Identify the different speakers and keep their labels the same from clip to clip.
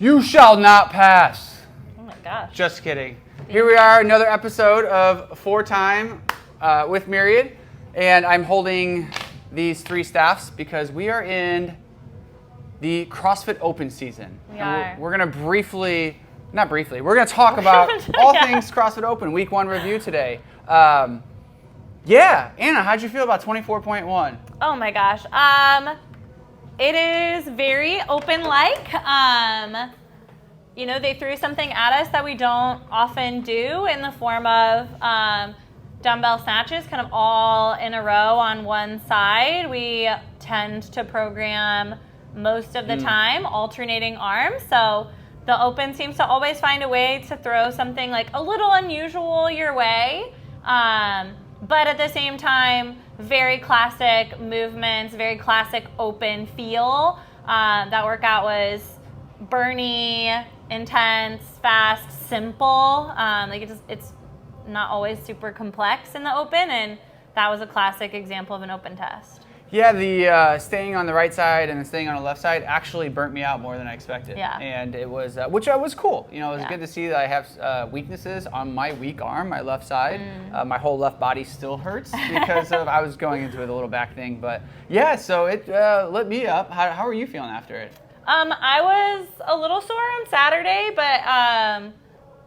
Speaker 1: You shall not pass.
Speaker 2: Oh my gosh.
Speaker 1: Just kidding. Here we are, another episode of 4-Time with Myriad, and I'm holding these 3 staffs because we are in the CrossFit Open season. We're going to we're going to talk about all things CrossFit Open, week 1 review today. Yeah, Anna, how'd you feel about 24.1?
Speaker 2: Oh my gosh. It is very open-like. They threw something at us that we don't often do in the form of dumbbell snatches, kind of all in a row on one side. We tend to program most of the time alternating arms. So the Open seems to always find a way to throw something like a little unusual your way. But at the same time, very classic movements, very classic Open feel. That workout was burny, intense, fast, simple. It's not always super complex in the Open, and that was a classic example of an Open test.
Speaker 1: Yeah, the staying on the right side and then staying on the left side actually burnt me out more than I expected.
Speaker 2: Yeah.
Speaker 1: And it was, which was cool. It was good to see that I have weaknesses on my weak arm, my left side. My whole left body still hurts because of, I was going into it a little back thing. But yeah, so it lit me up. How are you feeling after it?
Speaker 2: I was a little sore on Saturday, but I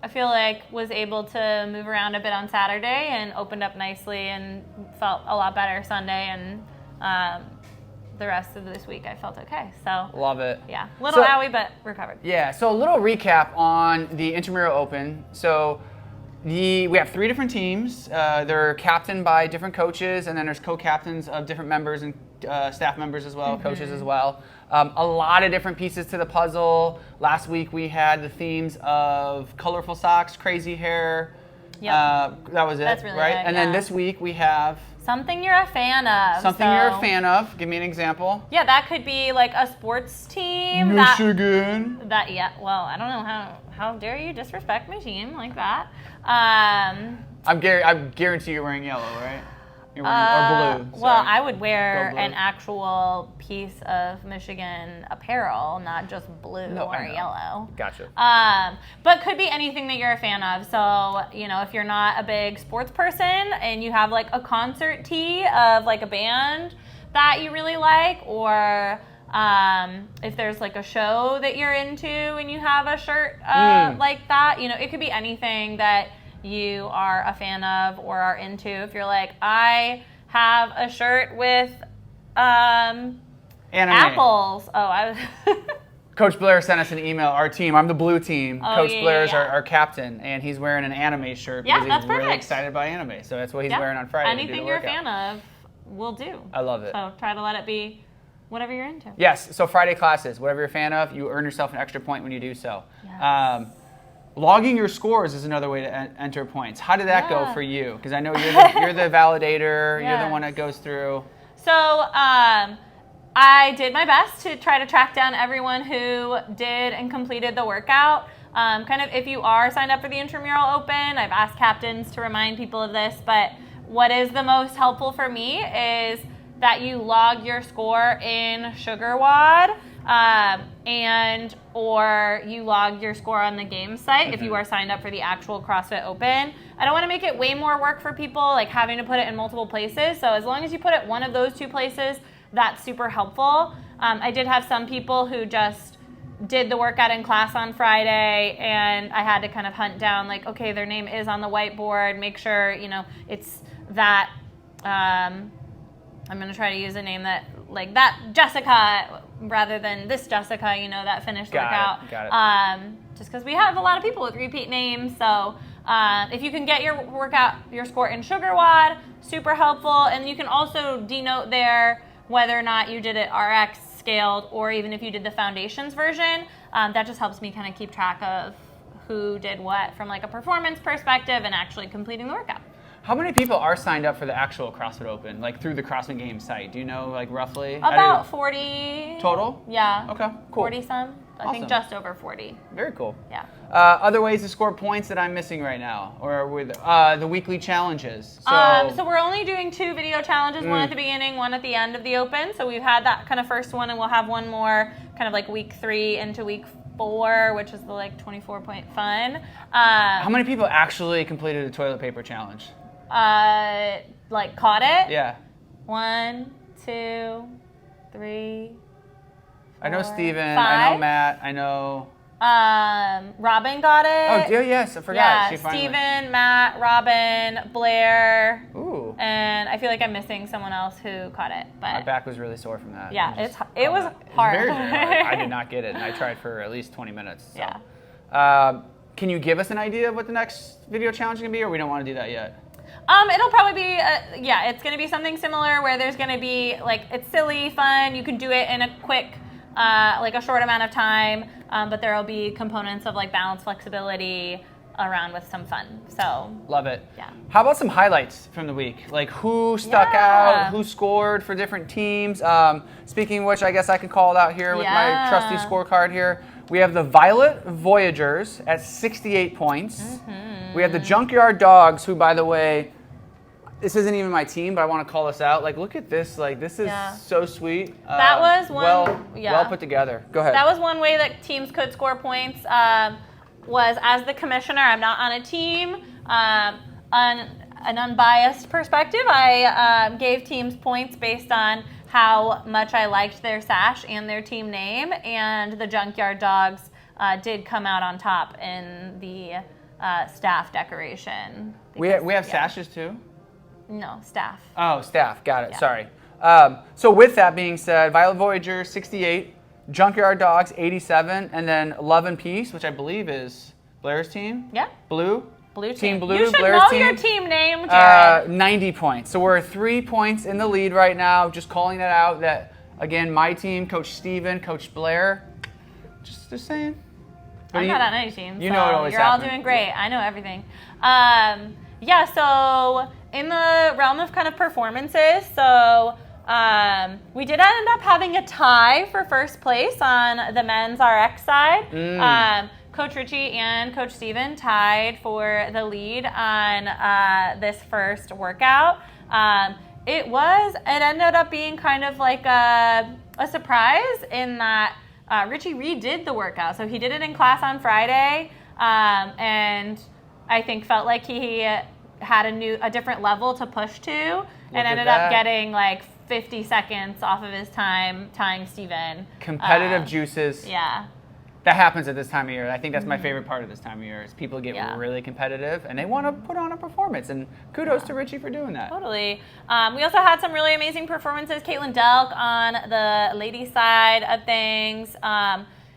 Speaker 2: feel like was able to move around a bit on Saturday and opened up nicely and felt a lot better Sunday, and the rest of this week I felt okay. So
Speaker 1: love it.
Speaker 2: Yeah, little owie, but recovered.
Speaker 1: Yeah, so a little recap on the Intramural Open. So we have 3 different teams. They're captained by different coaches, and then there's co-captains of different members and staff members as well, coaches as well. A lot of different pieces to the puzzle. Last week we had the themes of colorful socks, crazy hair. Yep. That was it,
Speaker 2: that's really
Speaker 1: right?
Speaker 2: it,
Speaker 1: and then this week we have
Speaker 2: something you're a fan of.
Speaker 1: Something you're a fan of. Give me an example.
Speaker 2: Yeah, that could be like a sports team.
Speaker 1: Michigan.
Speaker 2: Well, I don't know how dare you disrespect my team like that.
Speaker 1: I guarantee you're wearing yellow, right? You're wearing, or blue.
Speaker 2: Well, I would wear an actual piece of Michigan apparel, not just blue or yellow.
Speaker 1: Gotcha.
Speaker 2: But could be anything that you're a fan of. So, if you're not a big sports person and you have like a concert tee of like a band that you really like, or if there's like a show that you're into and you have a shirt like that, it could be anything that you are a fan of or are into. If you're like, I have a shirt with apples.
Speaker 1: Coach Blair sent us an email, our team. I'm the blue team. Coach Blair is our captain, and he's wearing an anime shirt because he's really excited by anime. So that's what he's wearing on Friday.
Speaker 2: Anything you're a fan of, will do.
Speaker 1: I love it.
Speaker 2: So try to let it be whatever you're into.
Speaker 1: Yes, so Friday classes, whatever you're a fan of, you earn yourself an extra point when you do so.
Speaker 2: Yes.
Speaker 1: Logging your scores is another way to enter points. How did that go for you? Because I know you're the validator. You're the one that goes through.
Speaker 2: So I did my best to try to track down everyone who did and completed the workout. Kind of if you are signed up for the Intramural Open, I've asked captains to remind people of this, but what is the most helpful for me is that you log your score in SugarWOD, or you log your score on the game site if you are signed up for the actual CrossFit Open. I don't want to make it way more work for people, like having to put it in multiple places. So as long as you put it one of those 2 places, that's super helpful. I did have some people who just did the workout in class on Friday, and I had to kind of hunt down, like, okay, their name is on the whiteboard, make sure, it's that, I'm going to try to use a name that, like that Jessica, rather than this Jessica, that finished workout.
Speaker 1: Got it.
Speaker 2: Just because we have a lot of people with repeat names. So if you can get your score in SugarWOD, super helpful. And you can also denote there whether or not you did it RX scaled, or even if you did the foundations version. That just helps me kind of keep track of who did what from like a performance perspective and actually completing the workout.
Speaker 1: How many people are signed up for the actual CrossFit Open, like through the CrossFit Games site? Do you know, like roughly?
Speaker 2: About 40.
Speaker 1: Total?
Speaker 2: Yeah.
Speaker 1: Okay, cool.
Speaker 2: 40 some. I think just over 40.
Speaker 1: Very cool.
Speaker 2: Yeah.
Speaker 1: Other ways to score points that I'm missing right now, or with the weekly challenges.
Speaker 2: So we're only doing 2 video challenges, one at the beginning, one at the end of the Open. So we've had that kind of first one, and we'll have one more kind of like week 3 into week 24, which is the like 24-point fun.
Speaker 1: How many people actually completed the toilet paper challenge?
Speaker 2: Like caught it?
Speaker 1: Yeah.
Speaker 2: 1, 2, 3.
Speaker 1: I know Steven.
Speaker 2: 5.
Speaker 1: I know Matt. I know.
Speaker 2: Robin got it.
Speaker 1: Oh, yes, I forgot.
Speaker 2: Yeah,
Speaker 1: She finally...
Speaker 2: Steven, Matt, Robin, Blair.
Speaker 1: Ooh.
Speaker 2: And I feel like I'm missing someone else who caught it. But
Speaker 1: My back was really sore from that.
Speaker 2: yeah, it was hard.
Speaker 1: It was very hard. I did not get it, and I tried for at least 20 minutes. So.
Speaker 2: Yeah.
Speaker 1: Can you give us an idea of what the next video challenge is going to be, or we don't want to do that yet?
Speaker 2: It'll probably be, it's going to be something similar where there's going to be, like, it's silly, fun. You can do it in a quick, like a short amount of time, but there will be components of, like, balance, flexibility around with some fun. So
Speaker 1: love it.
Speaker 2: Yeah.
Speaker 1: How about some highlights from the week? Like who stuck out, who scored for different teams? Speaking of which, I guess I could call it out here with my trusty scorecard here. We have the Violet Voyagers at 68 points. Mm-hmm. We have the Junkyard Dogs, who, by the way, this isn't even my team, but I want to call this out. Like, look at this. Like, this is so sweet.
Speaker 2: That was one.
Speaker 1: Well put together. Go ahead.
Speaker 2: That was one way that teams could score points. Was as the commissioner, I'm not on a team. On an unbiased perspective, I gave teams points based on how much I liked their sash and their team name, and the Junkyard Dogs did come out on top in the staff decoration.
Speaker 1: We have sashes too?
Speaker 2: No, staff.
Speaker 1: Oh, staff. Got it. Yeah. Sorry. So with that being said, Violet Voyager, 68. Junkyard Dogs, 87. And then Love and Peace, which I believe is Blair's team.
Speaker 2: Yeah.
Speaker 1: Blue
Speaker 2: team.
Speaker 1: Team Blue,
Speaker 2: You should
Speaker 1: Blair's
Speaker 2: know
Speaker 1: team.
Speaker 2: your team name, Jared.
Speaker 1: 90 points. So we're 3 points in the lead right now. Just calling that out that, again, my team, Coach Steven, Coach Blair. Just saying. But
Speaker 2: I'm not on any team.
Speaker 1: You know what always
Speaker 2: You're
Speaker 1: happens.
Speaker 2: all doing great. I know everything. So in the realm of kind of performances, we did end up having a tie for first place on the men's RX side. Coach Richie and Coach Steven tied for the lead on this first workout. It ended up being kind of like a surprise in that Richie redid the workout. So he did it in class on Friday, and I think felt like he had a different level to push to, and ended up getting like 50 seconds off of his time tying Steven.
Speaker 1: Competitive juices.
Speaker 2: Yeah.
Speaker 1: That happens at this time of year. I think that's my favorite part of this time of year is people get really competitive and they want to put on a performance. And kudos to Richie for doing that.
Speaker 2: Totally. We also had some really amazing performances. Caitlin Delk on the ladies' side of things.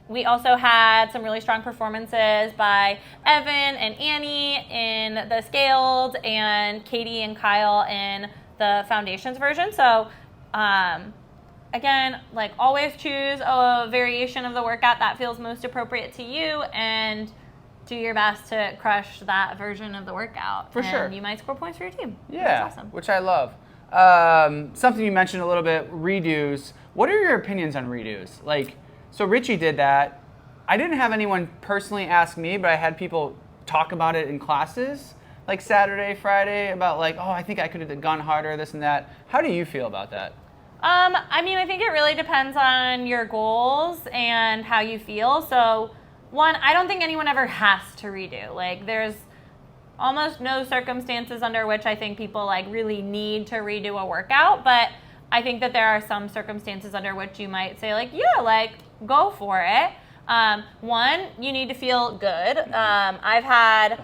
Speaker 2: We also had some really strong performances by Evan and Annie in the scaled and Katie and Kyle in the foundations version. So again, like always choose a variation of the workout that feels most appropriate to you and do your best to crush that version of the workout.
Speaker 1: For sure.
Speaker 2: And you might score points for your team.
Speaker 1: Yeah,
Speaker 2: That's awesome.
Speaker 1: Which I love. Something you mentioned a little bit, redos. What are your opinions on redos? Like, so Richie did that. I didn't have anyone personally ask me, but I had people talk about it in classes, like Saturday, Friday, about like, oh, I think I could have gone harder, this and that. How do you feel about that?
Speaker 2: I mean, I think it really depends on your goals and how you feel. So, one, I don't think anyone ever has to redo. Like, there's almost no circumstances under which I think people like really need to redo a workout. But I think that there are some circumstances under which you might say like, yeah, like go for it. One, you need to feel good. I've had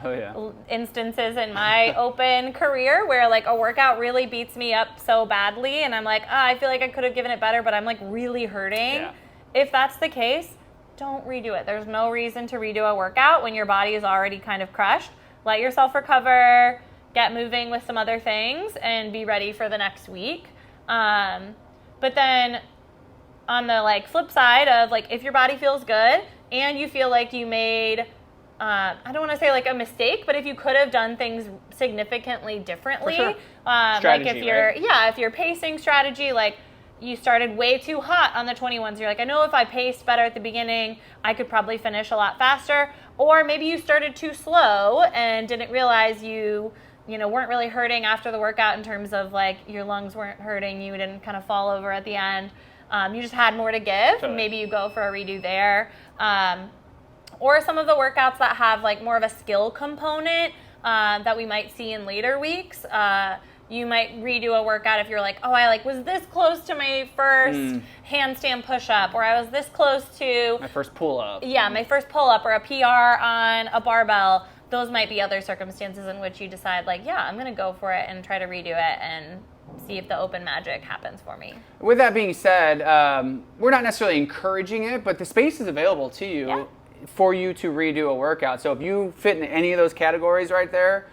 Speaker 2: instances in my open career where like a workout really beats me up so badly and I'm like, I feel like I could have given it better, but I'm like really hurting. Yeah. If that's the case, don't redo it. There's no reason to redo a workout when your body is already kind of crushed. Let yourself recover, get moving with some other things, and be ready for the next week. But then on the like flip side of like if your body feels good and you feel like you made I don't want to say like a mistake, but if you could have done things significantly differently,
Speaker 1: For sure.
Speaker 2: Like if your pacing strategy, like you started way too hot on the 21s, you're like, I know if I paced better at the beginning, I could probably finish a lot faster. Or maybe you started too slow and didn't realize you weren't really hurting after the workout in terms of like your lungs weren't hurting, you didn't kind of fall over at the end. You just had more to give.
Speaker 1: Totally.
Speaker 2: Maybe you go for a redo there. or some of the workouts that have like more of a skill component that we might see in later weeks. You might redo a workout if you're like, oh, I was this close to my first handstand push-up, or I was this close to
Speaker 1: my first pull-up.
Speaker 2: Yeah, my first pull-up, or a PR on a barbell. Those might be other circumstances in which you decide, like, yeah, I'm going to go for it and try to redo it and see if the open magic happens for me.
Speaker 1: With that being said, we're not necessarily encouraging it, but the space is available to you for you to redo a workout. So if you fit in any of those categories right there,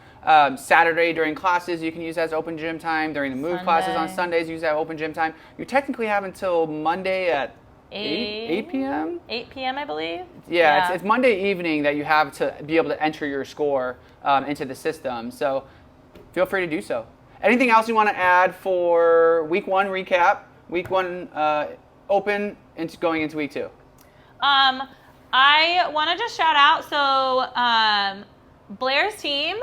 Speaker 1: Saturday during classes, you can use that as open gym time. During the move classes on Sundays, use that open gym time. You technically have until Monday at 8 p.m.?
Speaker 2: 8 p.m., I believe.
Speaker 1: Yeah. It's Monday evening that you have to be able to enter your score into the system. So feel free to do so. Anything else you want to add for week 1 recap, week 1 open, into going into week 2?
Speaker 2: I want to just shout out, so Blair's team,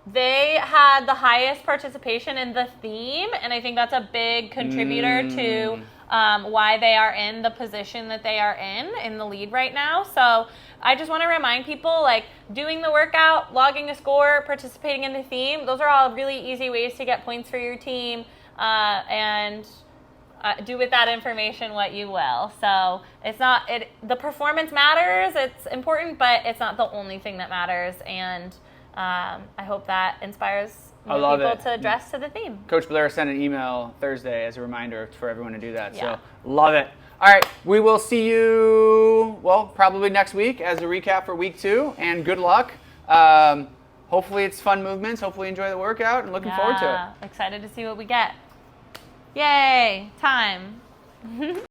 Speaker 2: they had the highest participation in the theme, and I think that's a big contributor to why they are in the position that they are in the lead right now. So I just want to remind people, like, doing the workout, logging a score, participating in the theme, those are all really easy ways to get points for your team, and do with that information what you will. So it's not, the performance matters, it's important, but it's not the only thing that matters. And I hope that inspires more people to dress to the theme.
Speaker 1: Coach Blair sent an email Thursday as a reminder for everyone to do that. So love it. All right, we will see you, well, probably next week as a recap for week 2, and good luck. Hopefully it's fun movements. Hopefully you enjoy the workout, and looking forward to it.
Speaker 2: Excited to see what we get. Yay, time.